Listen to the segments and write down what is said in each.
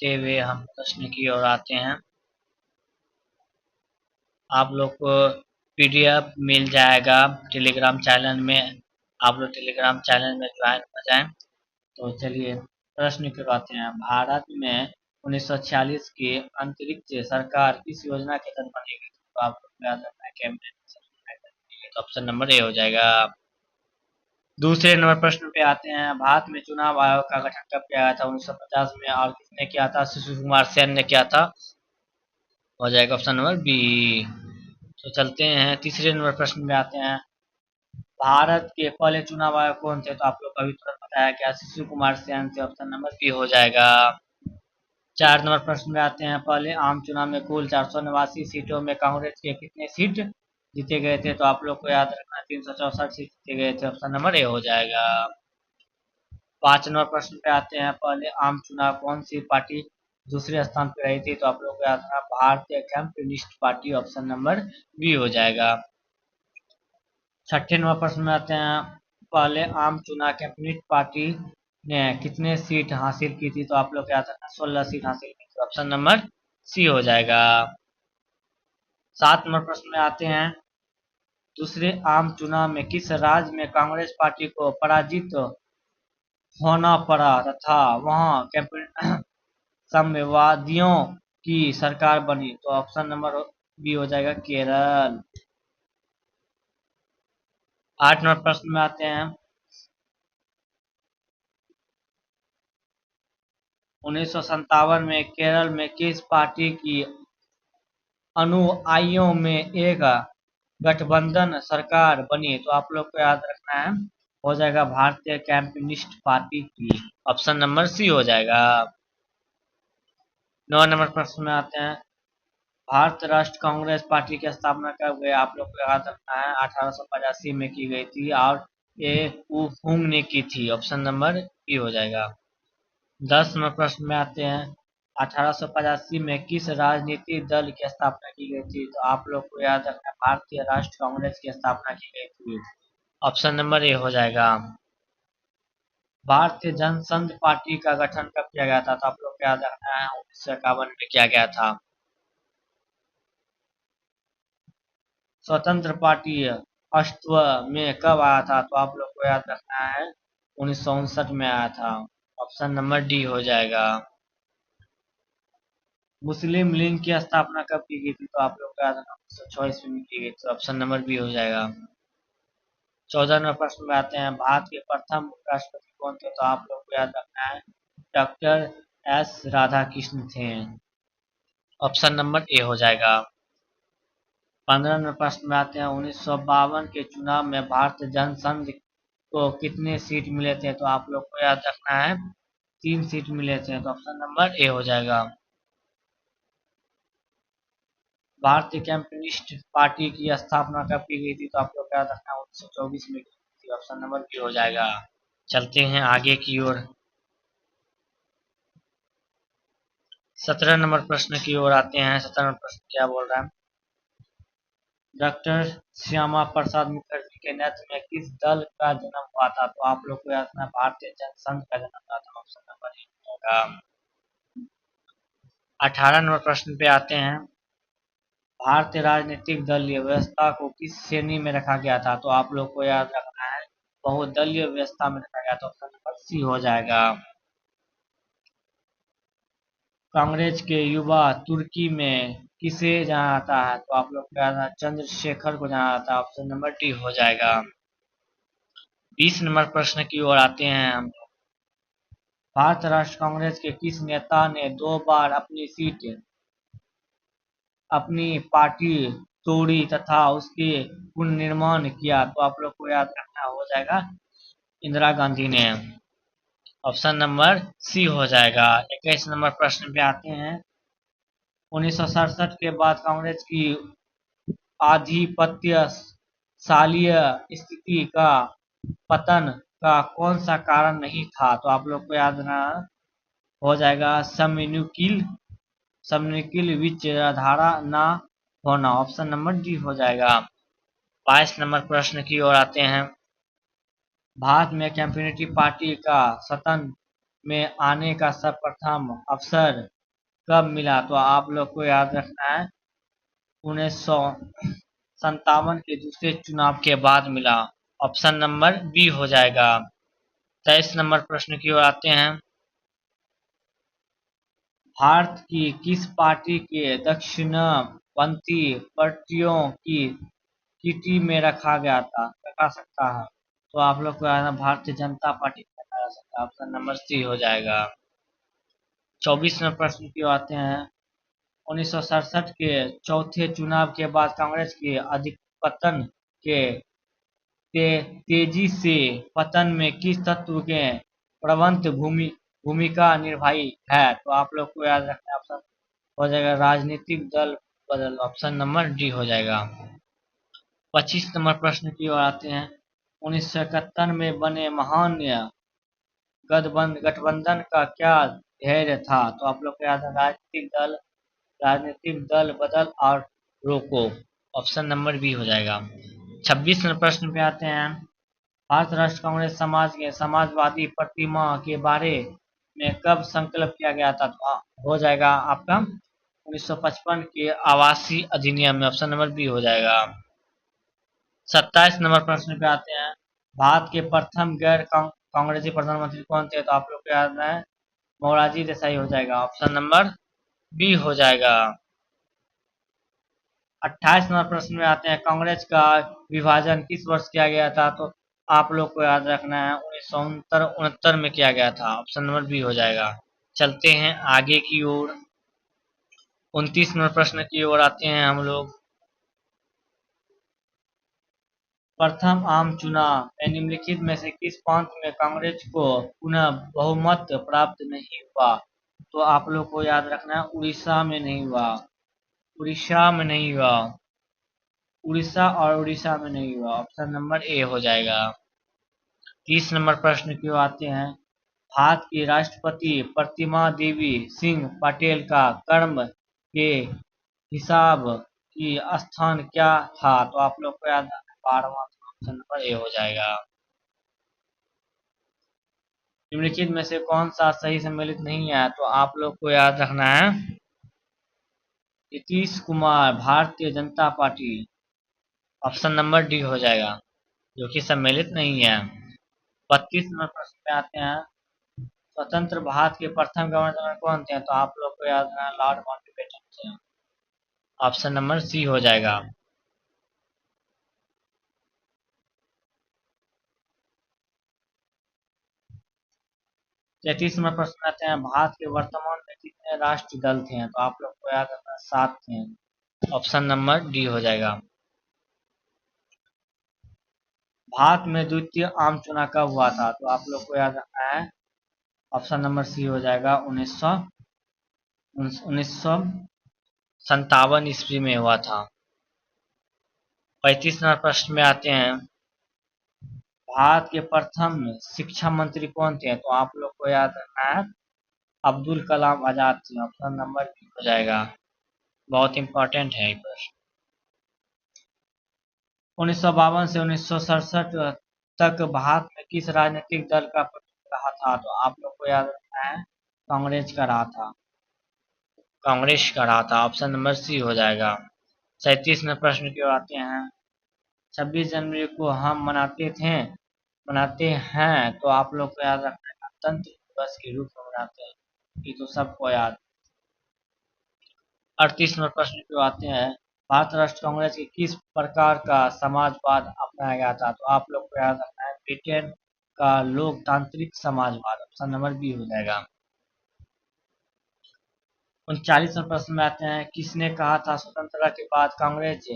करते हुए हम प्रश्न की ओर आते हैं। आप लोग को पीडीएफ मिल जाएगा टेलीग्राम चैनल में। आप लोग टेलीग्राम चैनल में ज्वाइन हो जाएं। तो चलिए प्रश्न की ओर आते हैं। भारत में 1946 की अंतरिक्ष सरकार किस योजना के तहत बनी गई? तो आप लोग को याद रखना है कैबिनेट मिशन। तो ऑप्शन नंबर ए हो जाएगा। दूसरे नंबर प्रश्न पे आते हैं। भारत में चुनाव आयोग का गठन कब किया गया था? 1950 में। और किसने किया था? शिशिर कुमार सेन ने किया था। हो जाएगा ऑप्शन नंबर बी। तो चलते हैं तीसरे नंबर प्रश्न में आते हैं। भारत के पहले चुनाव आयोग कौन थे? तो आप लोग को अभी तुरंत बताया क्या? शिशिर कुमार सेन थे। ऑप्शन नंबर बी हो जाएगा। 4 नंबर प्रश्न में आते हैं। पहले आम चुनाव में कुल 489 सीटों में कांग्रेस के कितने सीट जीते गए थे? तो आप लोग को याद रखना 364 सीट जीते गए थे। ऑप्शन नंबर ए हो जाएगा। 5 नंबर प्रश्न पे आते हैं। पहले आम चुनाव कौन सी पार्टी दूसरे स्थान पर रही थी? तो आप लोग को याद रखना भारतीय communist party. Option number B हो जाएगा। 6ठे नंबर प्रश्न में आते हैं। पहले आम चुनाव कम्युनिस्ट पार्टी ने कितने सीट हासिल की थी? तो आप लोग को याद रखना 16 सीट हासिल की थी। ऑप्शन नंबर सी हो जाएगा। 7 नंबर प्रश्न में आते हैं। दूसरे आम चुनाव में किस राज्य में कांग्रेस पार्टी को पराजित होना पड़ा तथा वहां साम्यवादियों की सरकार बनी? तो ऑप्शन नंबर बी हो जाएगा केरल। 8 नंबर प्रश्न में आते हैं। 1957 में केरल में किस पार्टी की अनुयायियों में एक गठबंधन सरकार बनी? तो आप लोग को याद रखना है हो जाएगा भारतीय कम्युनिस्ट पार्टी की। ऑप्शन नंबर सी हो जाएगा। 9 नंबर प्रश्न में आते हैं। भारत राष्ट्र कांग्रेस पार्टी की स्थापना कब हुई? आप लोग को याद रखना है 1885 में की गई थी और ये उ हुंग ने की थी। ऑप्शन नंबर बी हो जाएगा। 10 नंबर प्रश्न में आते हैं। 1885 में किस राजनीतिक दल की स्थापना की गई थी? तो आप लोग को याद रखना है भारतीय राष्ट्र कांग्रेस की स्थापना की गई थी। ऑप्शन नंबर ए हो जाएगा। भारतीय जनसंघ पार्टी का गठन कब किया गया था? तो आप लोग को याद रखना है 1951 में किया गया था। स्वतंत्र पार्टी अस्तित्व में कब आया था? तो आप लोग को याद रखना है 1959 में आया था। ऑप्शन नंबर डी हो जाएगा। मुस्लिम लीग की स्थापना कब की गई थी? तो आप लोग को याद रखना 1926 में की गई थी। ऑप्शन नंबर बी हो जाएगा। 14 नंबर प्रश्न में आते हैं। भारत के प्रथम उपराष्ट्रपति कौन थे? तो आप लोग को याद रखना है डॉक्टर एस राधाकृष्ण थे। ऑप्शन नंबर ए हो जाएगा। 15 नंबर प्रश्न में आते हैं। 1952 के चुनाव में भारतीय जनसंघ को कितने सीट मिले थे? तो आप लोग को याद रखना है 3 सीट मिले थे। तो ऑप्शन नंबर ए हो जाएगा। भारतीय कम्युनिस्ट पार्टी की स्थापना कब की गई थी? तो आप लोग को याद रखना 1924 में की गई थी। ऑप्शन नंबर बी हो जाएगा। चलते हैं आगे की ओर। 17 नंबर प्रश्न की ओर आते हैं। 17 नंबर प्रश्न क्या बोल रहा है? डॉक्टर श्यामा प्रसाद मुखर्जी के नेतृत्व में किस दल का जन्म हुआ था? तो आप लोग को याद रखना भारतीय जनसंघ का जन्म हुआ था। ऑप्शन नंबर ए होगा। 18 नंबर प्रश्न पे आते हैं। भारतीय राजनीतिक दलीय व्यवस्था को किस श्रेणी में रखा गया था? तो आप लोग को याद रखना है बहुदलीय व्यवस्था में रखा गया था। ऑप्शन नंबर सी हो जाएगा। कांग्रेस के युवा तुर्की में किसे जाना जाता है? तो आप लोग को याद रखना चंद्रशेखर को जाना जाता है। ऑप्शन नंबर डी हो जाएगा। 20 नंबर प्रश्न की ओर आते हैं हम। भारत राष्ट्र कांग्रेस के किस नेता ने 2 बार अपनी सीट अपनी पार्टी तोड़ी तथा उसके पुनर्निर्माण किया? तो आप लोग को याद रखना हो जाएगा इंदिरा गांधी ने। ऑप्शन नंबर सी हो जाएगा। 21 नंबर प्रश्न पे आते हैं। 1967 के बाद कांग्रेस की आधिपत्यशाली स्थिति का पतन का कौन सा कारण नहीं था? तो आप लोग को याद रखना हो जाएगा समनुकील विचारधारा न होना। ऑप्शन नंबर डी हो जाएगा। 22 नंबर प्रश्न की ओर आते हैं। भारत में कम्युनिस्ट पार्टी का में आने का सर्वप्रथम अवसर कब मिला? तो आप लोग को याद रखना है 1957 के दूसरे चुनाव के बाद मिला। ऑप्शन नंबर बी हो जाएगा। 23 नंबर प्रश्न की ओर आते हैं। भारत की किस पार्टी के दक्षिणपंथी पार्टियों की टीम में रखा सकता है? तो आप लोग को याद है भारतीय जनता पार्टी में रखा जा सकता है। ऑप्शन नंबर सी हो जाएगा। 24 नंबर प्रश्न की ओर आते हैं। 1967 के चौथे चुनाव के बाद कांग्रेस के अधिपतन के तेजी से पतन में किस तत्व के प्रबंध भूमिका निभाई है? तो आप लोग को याद रखना ऑप्शन हो जाएगा राजनीतिक दल बदल। ऑप्शन नंबर डी हो जाएगा। 25 नंबर प्रश्न की ओर आते हैं। 1971 में बने महान गठबंधन का क्या ध्येय था? तो आप लोग को याद है राजनीतिक दल बदल और रोको। ऑप्शन नंबर बी हो जाएगा। 26 नंबर प्रश्न पे आते हैं। भारत राष्ट्र कांग्रेस समाज के समाजवादी प्रतिमा के बारे में कब संकल्प किया गया था? तो हो जाएगा आपका 1955 के आवासीय अधिनियम में। ऑप्शन नंबर बी हो जाएगा। 27 नंबर प्रश्न पे आते हैं। भारत के प्रथम गैर कांग्रेसी प्रधानमंत्री कौन थे? तो आप लोग को याद है मोरारजी देसाई हो जाएगा। ऑप्शन नंबर बी हो जाएगा। 28 नंबर प्रश्न में आते हैं। कांग्रेस का विभाजन किस वर्ष किया गया था? तो आप लोग को याद रखना है 1969 में किया गया था। ऑप्शन नंबर बी हो जाएगा। चलते हैं आगे की ओर। 29 नंबर प्रश्न की ओर आते हैं हम लोग। प्रथम आम चुनाव में निम्नलिखित में से किस प्रांत में कांग्रेस को पुनः बहुमत प्राप्त नहीं हुआ? तो आप लोग को याद रखना है उड़ीसा में नहीं हुआ। उड़ीसा में नहीं हुआ। उड़ीसा और उड़ीसा में नहीं हुआ। ऑप्शन नंबर ए हो जाएगा। 30 नंबर प्रश्न की ओर आते हैं। भारत की राष्ट्रपति प्रतिमा देवी सिंह पटेल का कर्म के हिसाब की स्थान क्या था? तो आप लोग को याद है 12वां। ऑप्शन नंबर ए हो जाएगा। निम्नलिखित में से कौन सा सही सम्मिलित नहीं है? तो आप लोग को याद रखना है Nitish Kumar Bharatiya Janata party. Option number D हो जाएगा जो कि सम्मिलित नहीं है। 32 नंबर प्रश्न पे आते हैं। स्वतंत्र भारत के प्रथम गवर्नर कौन थे? तो आप लोग को याद रखना है लॉर्ड माउंटबेटन थे। ऑप्शन नंबर सी हो जाएगा। 33 नंबर प्रश्न आते हैं। भारत के वर्तमान में कितने राष्ट्रीय दल थे? तो आप लोग को याद रखना है 7 थे। ऑप्शन नंबर डी हो जाएगा। भारत में द्वितीय आम चुनाव कब हुआ था? तो आप लोग को याद रखना है ऑप्शन नंबर सी हो जाएगा 1957 ईस्वी में हुआ था। 35 नंबर प्रश्न में आते हैं। भारत के प्रथम शिक्षा मंत्री कौन थे? तो आप लोग को याद रखना है अब्दुल कलाम आजाद थे। ऑप्शन नंबर बी हो जाएगा। बहुत इंपॉर्टेंट है ये प्रश्न। 1952 से 1967 तक भारत में किस राजनीतिक दल का प्रमुख रहा था? तो आप लोग को याद रखना है कांग्रेस का रहा था। कांग्रेस का रहा था। ऑप्शन नंबर सी हो जाएगा। 37 में प्रश्न की ओर आते हैं। 26 जनवरी को हम मनाते हैं तो आप लोग को याद रखना है गणतंत्र दिवस के रूप में मनाते हैं। ये तो सबको याद। 38 नंबर प्रश्न की ओर आते हैं। भारत राष्ट्र कांग्रेस के किस प्रकार का समाजवाद अपनाया गया था? तो आप लोग को याद रखना है ब्रिटेन का लोकतांत्रिक समाजवाद। ऑप्शन नंबर बी हो जाएगा। 39 नंबर प्रश्न में आते हैं। किसने कहा था स्वतंत्रता के बाद कांग्रेस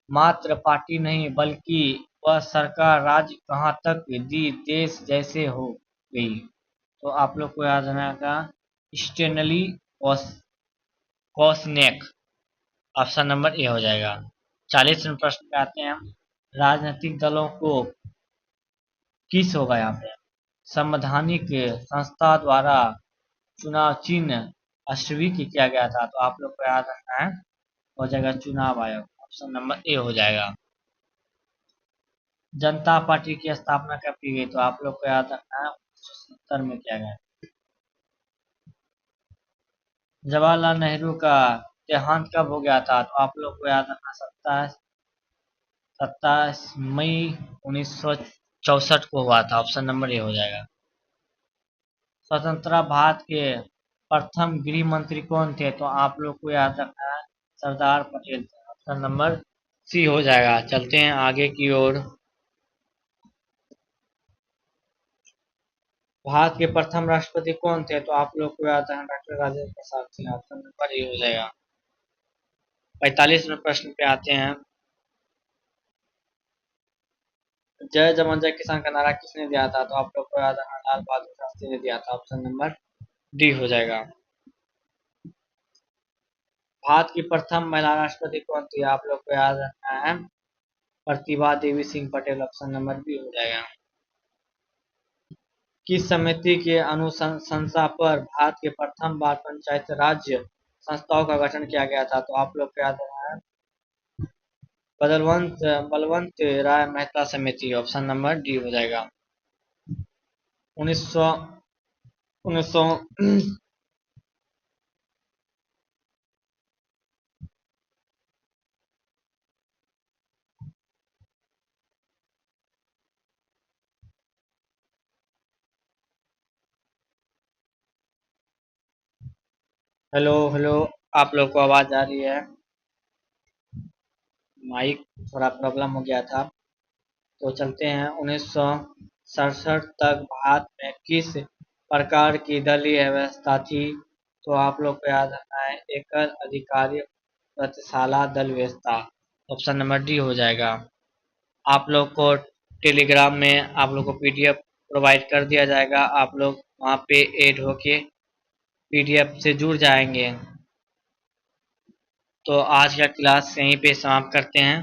मात्र पार्टी नहीं बल्कि वह सरकार राज्य कहाँ तक दी देश जैसे हो गई? तो आप लोग को याद रखना का स्टेनली कोसनेक। ऑप्शन नंबर ए हो जाएगा। 40 नंबर प्रश्न पे आते हैं। राजनीतिक दलों को किस होगा यहाँ पे संवैधानिक संस्था द्वारा चुनाव चिन्ह स्वीकृत किया गया था? तो आप लोग को याद रखना है हो जाएगा चुनाव आयोग। ऑप्शन नंबर ए हो जाएगा। जनता पार्टी की स्थापना कब की गई? तो आप लोग को याद रखना है 1970 में किया गया। जवाहरलाल नेहरू का देहांत कब हो गया था? तो आप लोग को याद रखना 27 मई 1964 को हुआ था। ऑप्शन नंबर ए हो जाएगा। स्वतंत्रता भारत के प्रथम गृह मंत्री कौन थे? तो आप लोग को याद रखना है सरदार पटेल थे। ऑप्शन नंबर सी हो जाएगा। चलते हैं आगे की ओर। भारत के प्रथम राष्ट्रपति कौन थे? तो आप लोग को याद रखना डॉक्टर राजेंद्र प्रसाद थे। ऑप्शन नंबर ए हो जाएगा। 45वें प्रश्न पे आते हैं। जय जवान जय किसान का नारा किसने दिया था? तो आप लोग को याद रखना लाल बहादुर शास्त्री ने दिया था। ऑप्शन नंबर डी हो जाएगा। भारत की प्रथम महिला राष्ट्रपति कौन थी? आप लोग को याद रखना है Pratibha Devi Singh Patel. Option number B हो जाएगा। किस समिति के अनुशंसा पर भारत के प्रथम बार पंचायत राज्य संस्थाओं का गठन किया गया था? तो आप लोग को याद रखना है बलवंत राय मेहता समिति। ऑप्शन नंबर डी हो जाएगा। 1900 1900 हेलो हेलो, आप लोग को आवाज आ रही है? माइक थोड़ा प्रॉब्लम हो गया था। तो चलते हैं 1967 तक भारत में किस प्रकार की दलीय व्यवस्था थी? तो आप लोग को याद रखना है एकल अधिकारी प्रतिशाला दल व्यवस्था। ऑप्शन नंबर डी हो जाएगा। आप लोग को टेलीग्राम में आप लोग को पीडीएफ प्रोवाइड कर दिया जाएगा। आप लोग वहाँ पे ऐड होके पीडीएफ से जुड़ जाएंगे। तो आज का क्लास यहीं पे समाप्त करते हैं।